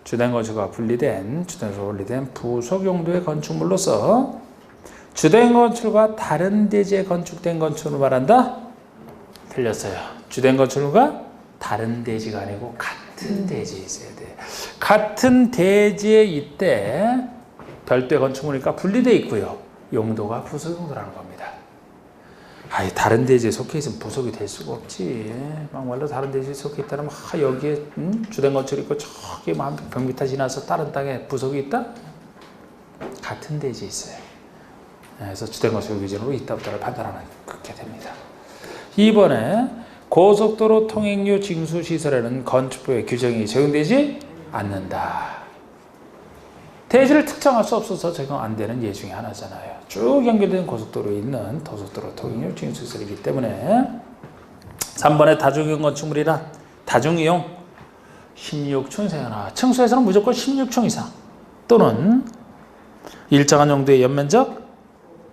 주된 건축과 분리된 주된에서 분리된 부속 용도의 건축물로서 주된 건축과 다른 대지에 건축된 건축을 말한다. 틀렸어요. 주된 건축물과 다른 대지가 아니고 같은 대지에 있어야 돼. 같은 대지에 이때 별도의 건축물이니까 분리되어 있고요. 용도가 부속 용도라는 겁니다. 다른 대지에 속해 있으면 부속이 될 수가 없지. 막말로 다른 대지에 속해 있다면 여기에 주된 건축이 있고 저기 100m 지나서 다른 땅에 부속이 있다? 같은 대지에 있어요. 그래서 주된 건축 기준으로 있다 없다를 판단하는 그렇게 됩니다. 2번에 고속도로 통행료 징수 시설에는 건축부의 규정이 적용되지 않는다. 대지를 특정할 수 없어서 적용 안 되는 예 중에 하나잖아요. 쭉 연결된 고속도로에 있는 고속도로 통행료 징수 시설이기 때문에 3번의 다중이용 건축물이란 다중이용 16층 이상 층수에서는 무조건 16층 이상 또는 일정한 용도의 연면적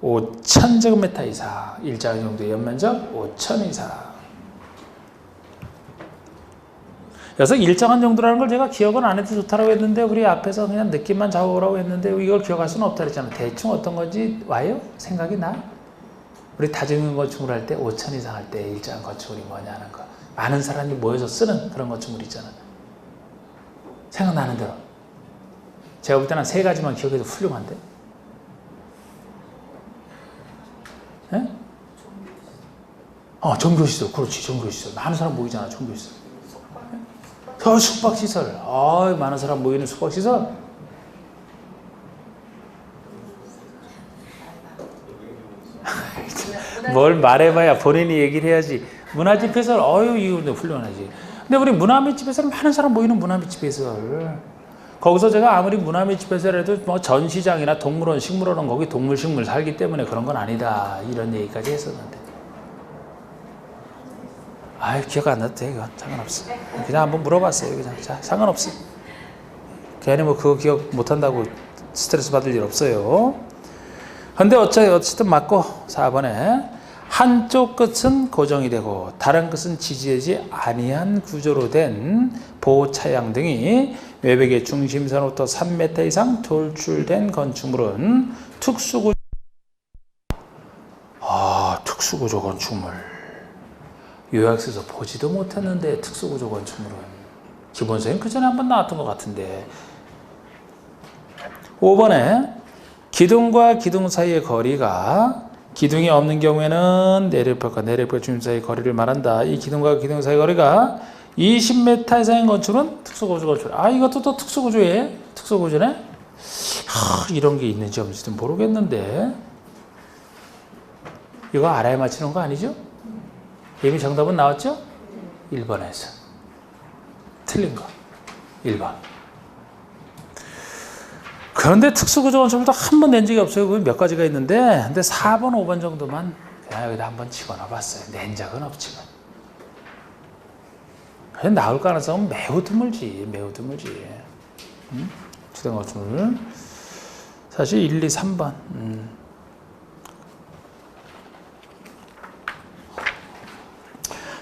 5,000제곱미터 이상 일정한 용도의 연면적 5,000 이상 그래서 일정한 정도라는 걸 제가 기억은 안 해도 좋다고 했는데 우리 앞에서 그냥 느낌만 잡아오라고 했는데 이걸 기억할 수는 없다 그랬잖아. 대충 어떤 건지 와요? 생각이 나? 우리 다중이용 건축물 할 때 5천 이상 할 때 일정한 건축물이 뭐냐는 거. 많은 사람이 모여서 쓰는 그런 건축물 있잖아. 생각나는 대로. 제가 볼 때는 세 가지만 기억해도 훌륭한데. 예? 종교시설. 그렇지, 종교시설. 많은 사람 모이잖아, 종교시설. 숙박시설. 많은 사람 모이는 숙박시설. 뭘 말해봐야 본인이 얘기를 해야지. 문화집회설. 이거 훌륭하지. 근데 우리 문화매집회설은 많은 사람 모이는 문화매집회설. 거기서 제가 아무리 문화매집회설 해도 뭐 전시장이나 동물원, 식물원은 거기 동물, 식물 살기 때문에 그런 건 아니다. 이런 얘기까지 했었는데. 기억 안 나도 돼. 이건 상관없어. 그냥 한번 물어봤어요. 그냥. 자, 상관없어. 괜히 뭐 그거 기억 못한다고 스트레스 받을 일 없어요. 근데 어쨌든 맞고 4번에 한쪽 끝은 고정이 되고 다른 끝은 지지되지 아니한 구조로 된 보호차양 등이 외벽의 중심선으로부터 3m 이상 돌출된 건축물은 특수구조 건축물. 요약서에서 보지도 못했는데 특수구조 건축물은 기본서엔 그 전에 한번 나왔던 것 같은데 5번에 기둥과 기둥 사이의 거리가 기둥이 없는 경우에는 내력벽과 내력벽 중심 사이의 거리를 말한다. 이 기둥과 기둥 사이의 거리가 20m 이상인 건축은 특수구조 건축. 이것도 또 특수구조에 특수구조네. 이런 게 있는지 없는지도 모르겠는데 이거 알아야 맞히는 거 아니죠? 이미 정답은 나왔죠? 1번에서. 틀린 거. 1번. 그런데 특수구조 건축물도 한 번 낸 적이 없어요. 몇 가지가 있는데. 근데 4번, 5번 정도만 그냥 여기다 한번 집어넣어 봤어요. 낸 적은 없지만. 그냥 나올 가능성은 매우 드물지. 매우 드물지. 주된 건축물. 사실 1, 2, 3번.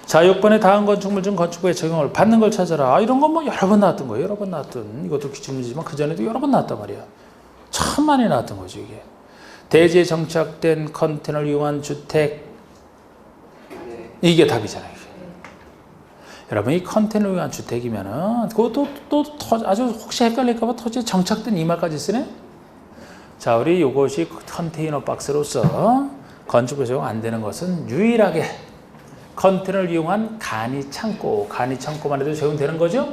자, 6번에 다음 건축물 중 건축부의 적용을 받는 걸 찾아라. 이런 건 뭐 여러 번 나왔던 거예요. 여러 번 나왔던. 이것도 기출문제지만 그전에도 여러 번 나왔단 말이야. 참 많이 나왔던 거죠, 이게. 대지에 정착된 컨테이너를 이용한 주택. 이게 답이잖아요. 이게. 여러분, 이 컨테이너를 이용한 주택이면은, 그것도 아주 혹시 헷갈릴까봐 토지에 정착된 이 말까지 쓰네? 자, 우리 이것이 컨테이너 박스로서 건축부 적용 안 되는 것은 유일하게 컨테이너를 이용한 간이 창고만 해도 적용되는 거죠?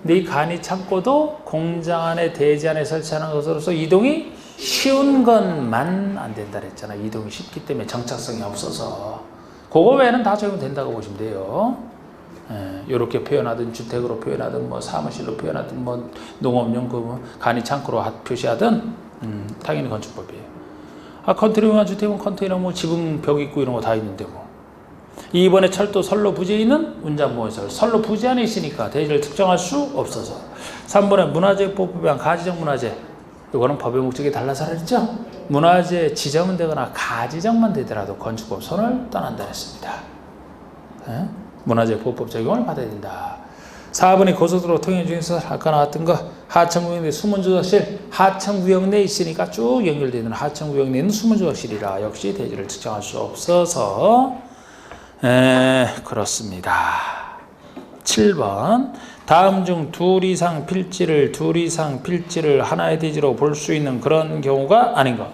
근데 이 간이 창고도 공장 안에 대지 안에 설치하는 것으로서 이동이 쉬운 것만 안 된다 그랬잖아. 이동이 쉽기 때문에 정착성이 없어서. 그거 외에는 다 적용된다고 보시면 돼요. 이렇게 표현하든 주택으로 표현하든 뭐 사무실로 표현하든 뭐 농업용 그 간이 창고로 표시하든 당연히 건축법이에요. 컨테이너 이용한 주택은 컨테이너 뭐 지붕 벽 있고 이런 거 다 있는데 뭐. 2번에 철도 선로 부지에 있는 운장보건시설. 선로 부지 안에 있으니까 대지를 특정할 수 없어서. 3번에 문화재법에 의한 가지적 문화재. 이거는 법의 목적이 달라서 그랬죠. 문화재 지정은 되거나 가지정만 되더라도 건축법 손을 떠난다 했습니다. 문화재 보호법 적용을 받아야 된다. 4번이 고속도로 통행 중에서 아까 나왔던 거 하천구역 내 수문조작실. 하천구역 내에 있으니까 쭉 연결되어 있는 하천구역 내에 있는 수문조작실이라 역시 대지를 특정할 수 없어서 그렇습니다. 7번 다음 중 둘 이상 필지를 하나의 대지로 볼 수 있는 그런 경우가 아닌 것.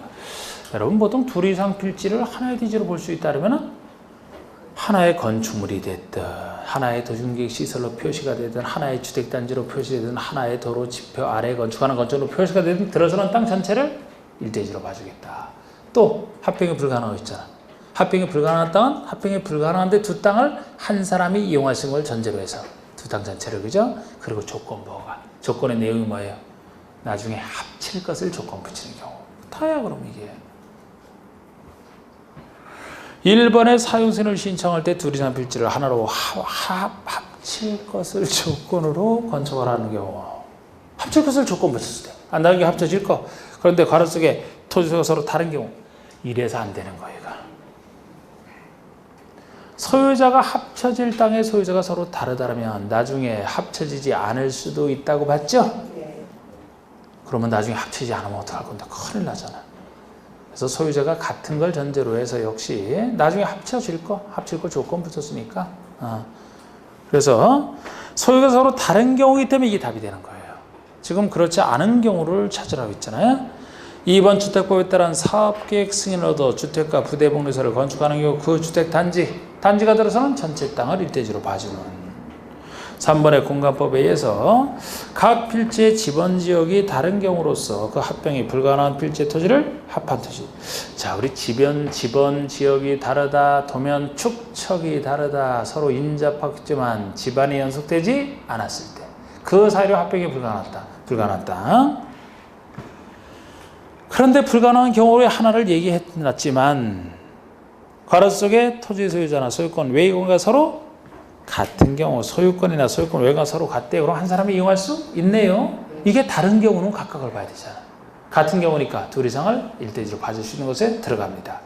여러분 보통 둘 이상 필지를 하나의 대지로 볼 수 있다면 하나의 건축물이 됐든 하나의 도중계획 시설로 표시가 되든 하나의 주택단지로 표시되든 하나의 도로 지표 아래 건축하는 건축으로 표시가 되든 들어서는 땅 전체를 일대지로 봐주겠다. 또 합병이 불가능한 거 있잖아. 합병이 불가능한 땅은 합병이 불가능한데 두 땅을 한 사람이 이용할 수 있는 걸 전제로 해서 두 땅 전체를 그죠? 그리고 조건의 내용이 뭐예요? 나중에 합칠 것을 조건 붙이는 경우. 다야 그럼 이게. 1번에 사용승인을 신청할 때 둘 이상 필지를 하나로 합칠 것을 조건으로 건축을 하는 경우. 합칠 것을 조건 붙였을 때. 안 다른 게 합쳐질 거. 그런데 괄호 속에 토지가 서로 다른 경우. 이래서 안 되는 거예요. 소유자가 합쳐질 땅의 소유자가 서로 다르다면 나중에 합쳐지지 않을 수도 있다고 봤죠? 그러면 나중에 합치지 않으면 어떡할 건데 큰일 나잖아. 그래서 소유자가 같은 걸 전제로 해서 역시 나중에 합칠 거 조건 붙였으니까. 그래서 소유가 서로 다른 경우이기 때문에 이게 답이 되는 거예요. 지금 그렇지 않은 경우를 찾으라고 했잖아요. 2번 주택법에 따른 사업계획 승인을 얻어 주택과 부대복리소를 건축하는 경우 그 주택 단지가 들어서는 전체 땅을 일대지로 봐주는. 3번의 공간법에 의해서 각 필지의 지번지역이 다른 경우로서 그 합병이 불가능한 필지의 토지를 합한 토지. 자, 우리 지번지역이 다르다, 도면 축척이 다르다, 서로 인접했지만 지반이 연속되지 않았을 때 그 사이로 합병이 불가능한 땅. 그런데 불가능한 경우에 하나를 얘기해놨지만 괄호 속에 토지 소유자나 소유권 외국인과 서로 같은 경우 소유권이나 소유권 외국인과 서로 같대요. 그럼 한 사람이 이용할 수 있네요. 이게 다른 경우는 각각을 봐야 되잖아. 같은 경우니까 둘 이상을 일대지로 봐줄 수 있는 곳에 들어갑니다.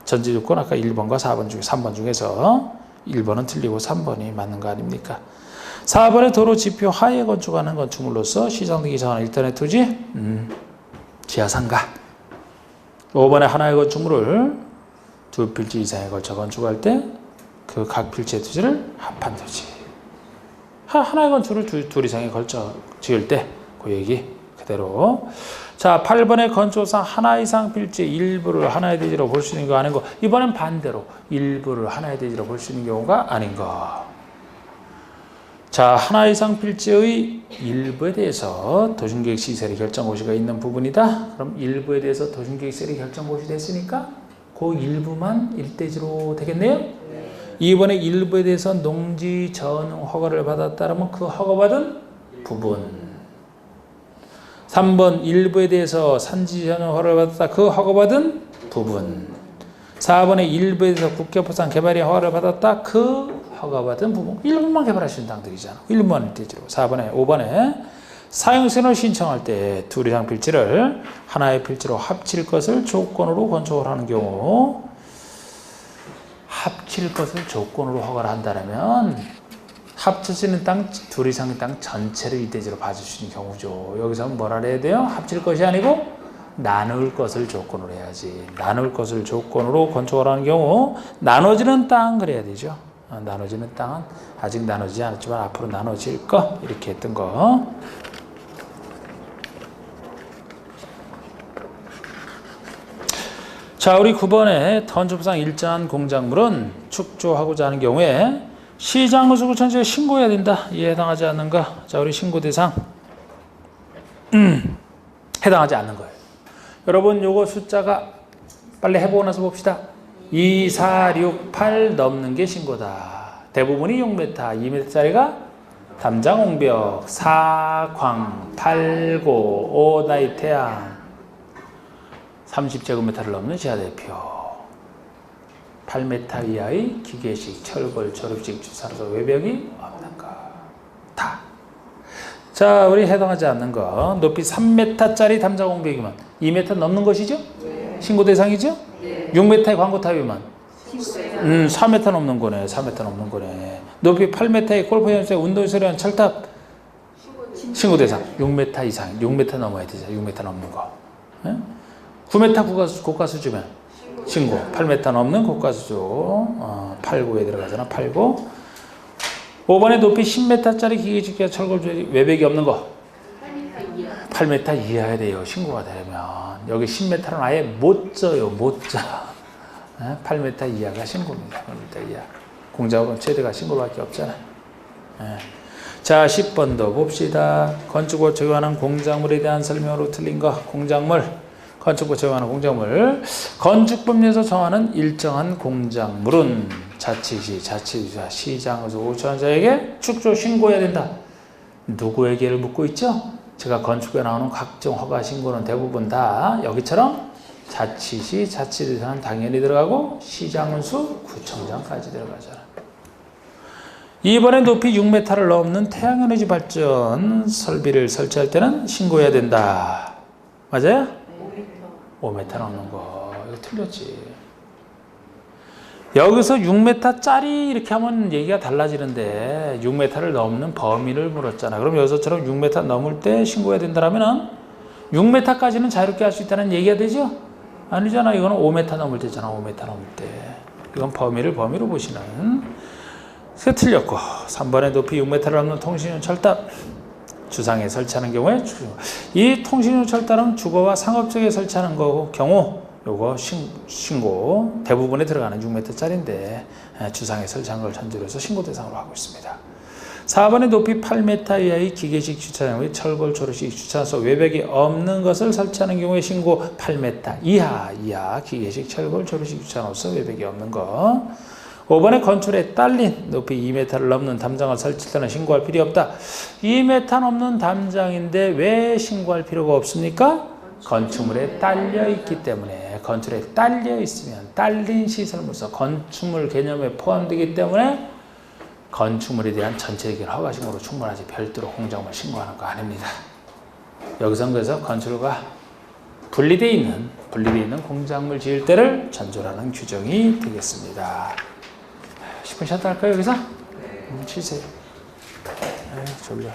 전제 조건 아까 1번과 3번 중에서 1번은 틀리고 3번이 맞는 거 아닙니까? 4번의 도로 지표 하에 건축하는 건축물로서 시장 등기 정한 일단의 토지 지하상가. 5번에 하나의 건축물을 두 필지 이상에 걸쳐 건축할 때 그 각 필지의 토지를 합한 토지. 하나의 건축물을 둘 이상에 걸쳐 지을 때 그 얘기 그대로. 자, 8번의 건축상 하나 이상 필지 일부를 하나의 대지로 볼 수 있는 거 아닌 거. 이번엔 반대로 일부를 하나의 대지로 볼 수 있는 경우가 아닌 거. 자, 하나 이상 필지의 일부에 대해서 도심계획 시설의 결정고시가 있는 부분이다. 그럼 일부에 대해서 도심계획 시설의 결정고시 됐으니까 그 일부만 일대지로 되겠네요. 2번에 일부에 대해서 농지 전용 허가를 받았다면 그 허가받은 부분. 3번 일부에 대해서 산지 전용 허가를 받았다. 그 허가받은 부분. 4번에 일부에서 국가부산 개발이 허가를 받았다. 그 허가받은 부분 일부만 개발할 수 있는 당들이잖아. 일부만 되죠. 4번에 5번에 사용선을 신청할 때 둘 이상 필지를 하나의 필지로 합칠 것을 조건으로 건축을 하는 경우 합칠 것을 조건으로 허가를 한다면 합쳐지는 땅 둘 이상의 땅 전체를 이대지로 봐줄 수 있는 경우죠. 여기서는 뭐라 해야 돼요? 합칠 것이 아니고 나눌 것을 조건으로 해야지. 나눌 것을 조건으로 건축을 하는 경우 나눠지는 땅 그래야 되죠. 나눠지는 땅은 아직 나눠지지 않았지만 앞으로 나눠질 거 이렇게 했던 거. 자, 우리 9번에 건축상 일정한 공작물은 축조하고자 하는 경우에 시장구청에 신고해야 된다. 이에 해당하지 않는가? 자, 우리 신고 대상 해당하지 않는 거예요. 여러분 요거 숫자가 빨리 해보고 나서 봅시다. 2, 4, 6, 8 넘는 게 신고다. 대부분이 6m, 2m짜리가 담장 옹벽, 4, 광, 8, 고, 5, 나이 태양 30제곱미터를 넘는 지하대표 8m 이하의 기계식, 철골, 조립식, 주사로서 외벽이 없는 거 다. 자, 우리 해당하지 않는 거 높이 3m짜리 담장 옹벽이면 2m 넘는 것이죠? 네. 신고 대상이죠? 네. 6m의 광고 탑이면 4m 넘는 거네. 4m 넘는 거네. 높이 8m의 골프 연습 운동시설이한 철탑 신고 대상 6m 이상 6m 넘어야 되죠. 6m 넘는 거. 네? 9m 고가수주면 신고. 8m 넘는 고가수주 8, 9에 들어가잖아. 8, 9. 5번에 높이 10m짜리 기계식기와 철골 외벽이 없는 거 8m 이하야 돼요. 신고가 되려면 여기 10m는 아예 못 져요. 못 져. 8m 이하가 신고입니다. 8m 이하. 공작업은 최대가 신고밖에 없잖아. 자, 10번 더 봅시다. 건축법 적용하는 공작물에 대한 설명으로 틀린 거. 공작물. 건축법 적용하는 공작물. 건축법에서 정하는 일정한 공작물은 자치시, 자치주사, 시장에서 우천자에게 축조 신고해야 된다. 누구에게를 묻고 있죠? 제가 건축에 나오는 각종 허가 신고는 대부분 다 여기처럼 자치시, 자치주사는 당연히 들어가고 시장운수, 구청장까지 들어가잖아. 이번에 높이 6m를 넘는 태양에너지 발전 설비를 설치할 때는 신고해야 된다. 맞아요? 5m 넘는 거. 이거 틀렸지. 여기서 6m짜리 이렇게 하면 얘기가 달라지는데 6m를 넘는 범위를 물었잖아. 그럼 여기서처럼 6m 넘을 때 신고해야 된다면 6m까지는 자유롭게 할 수 있다는 얘기가 되죠? 아니잖아. 이거는 5m 넘을 때잖아. 5m 넘을 때. 이건 범위로 보시는. 그게 틀렸고 3번에 높이 6m를 넘는 통신용 철탑 주상에 설치하는 경우에 이 통신용 철탑은 주거와 상업적에 설치하는 경우 요거 신고 대부분에 들어가는 6m짜리인데 주상에 설치한 걸 전제로 해서 신고 대상으로 하고 있습니다. 4번에 높이 8m 이하의 기계식 주차장, 철골, 조립식 주차소 외벽이 없는 것을 설치하는 경우에 신고 8m 이하 기계식 철골, 조립식 주차소로서 외벽이 없는 거. 5번에 건축에 딸린 높이 2m를 넘는 담장을 설치할 때는 신고할 필요 없다. 2m 넘는 담장인데 왜 신고할 필요가 없습니까? 건축물에 딸려 있기 때문에. 건축에 딸려 있으면 딸린 시설물서 건축물 개념에 포함되기 때문에 건축물에 대한 전체적인 허가 신고로 충분하지 별도로 공작물 신고하는 거 아닙니다. 여기서는 그래서 건축물과 분리되어 있는 공작물 지을 때를 전조하는 규정이 되겠습니다. 10분 쉬었다 할까요 여기서? 쉬세요. 졸려.